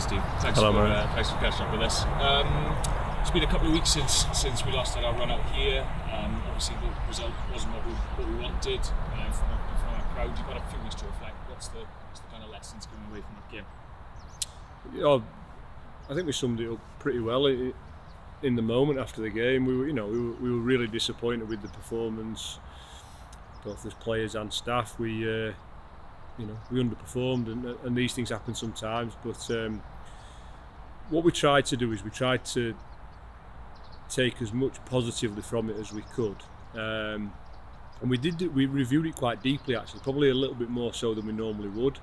Steve. Thanks Hello, for catching up with us. It's been a couple of weeks since we last had our run out here. Obviously, the result wasn't what we wanted from our crowd. You've got a few weeks to reflect. What's the kind of lessons coming away from that game? I think we summed it up pretty well in the moment after the game. We were really disappointed with the performance, both as players and staff. We underperformed, and these things happen sometimes. But what we tried to do is we tried to take as much positively from it as we could, and we did. We reviewed it quite deeply, actually, probably a little bit more so than we normally would.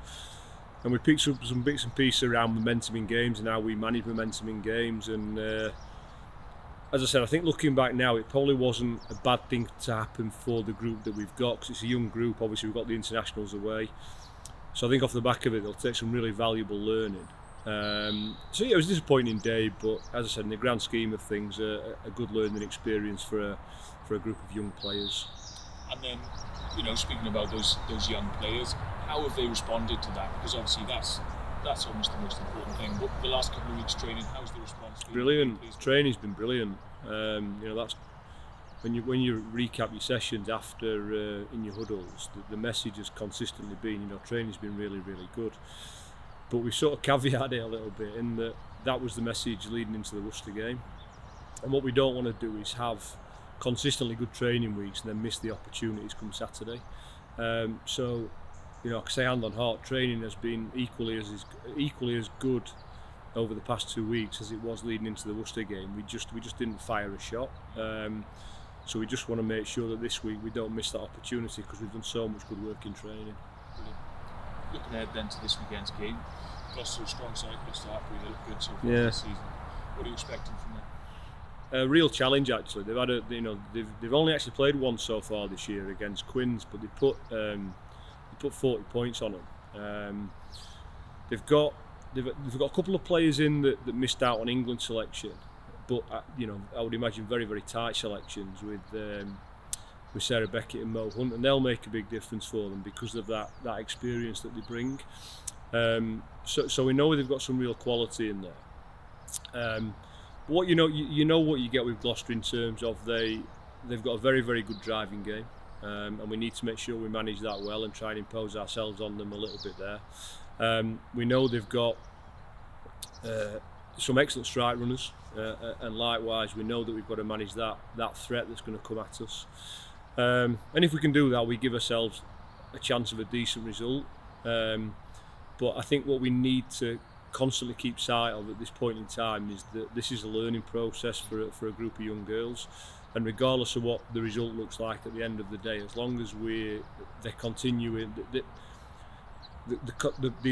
And we picked up some bits and pieces around momentum in games and how we manage momentum in games. And as I said, I think looking back now, it probably wasn't a bad thing to happen for the group that we've got, because it's a young group. Obviously, we've got the internationals away, so I think off the back of it, they'll take some really valuable learning. So yeah, it was a disappointing day, but as I said, in the grand scheme of things, a good learning experience for a group of young players. And then, speaking about those young players, how have they responded to that? Because obviously that's almost the most important thing. But the last couple of weeks training, how's the response? Brilliant. Training's been brilliant. That's when you recap your sessions after in your huddles. The message has consistently been, training's been really, really good. But we sort of caveated it a little bit in that was the message leading into the Worcester game. And what we don't want to do is have consistently good training weeks and then miss the opportunities come Saturday. So, I can say hand on heart, training has been equally as good over the past 2 weeks as it was leading into the Worcester game. We just didn't fire a shot. So we just want to make sure that this week we don't miss that opportunity, because we've done so much good work in training. Brilliant. Looking ahead then to this weekend's game, Gloucester, a strong side, Gloucester-Hartpury, they look good so far this season. What are you expecting from them? A real challenge, actually. They've had they've only actually played once so far this year against Quins, but they put 40 points on them. They've got a couple of players in that missed out on England selection, but I would imagine very, very tight selections with Sarah Beckett and Mo Hunt, and they'll make a big difference for them because of that experience that they bring. So we know they've got some real quality in there. What you know what you get with Gloucester in terms of they've got a very, very good driving game, and we need to make sure we manage that well and try and impose ourselves on them a little bit there. We know they've got some excellent strike runners, and likewise we know that we've got to manage that threat that's going to come at us. And if we can do that, we give ourselves a chance of a decent result. But I think what we need to constantly keep sight of at this point in time is that this is a learning process for a group of young girls, and regardless of what the result looks like at the end of the day, as long as they're continuing, the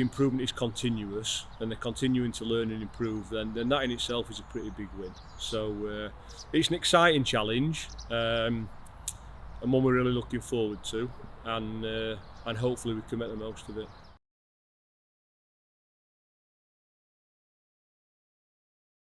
improvement is continuous and they're continuing to learn and improve, then that in itself is a pretty big win. So it's an exciting challenge, and one we're really looking forward to, and hopefully we can make the most of it.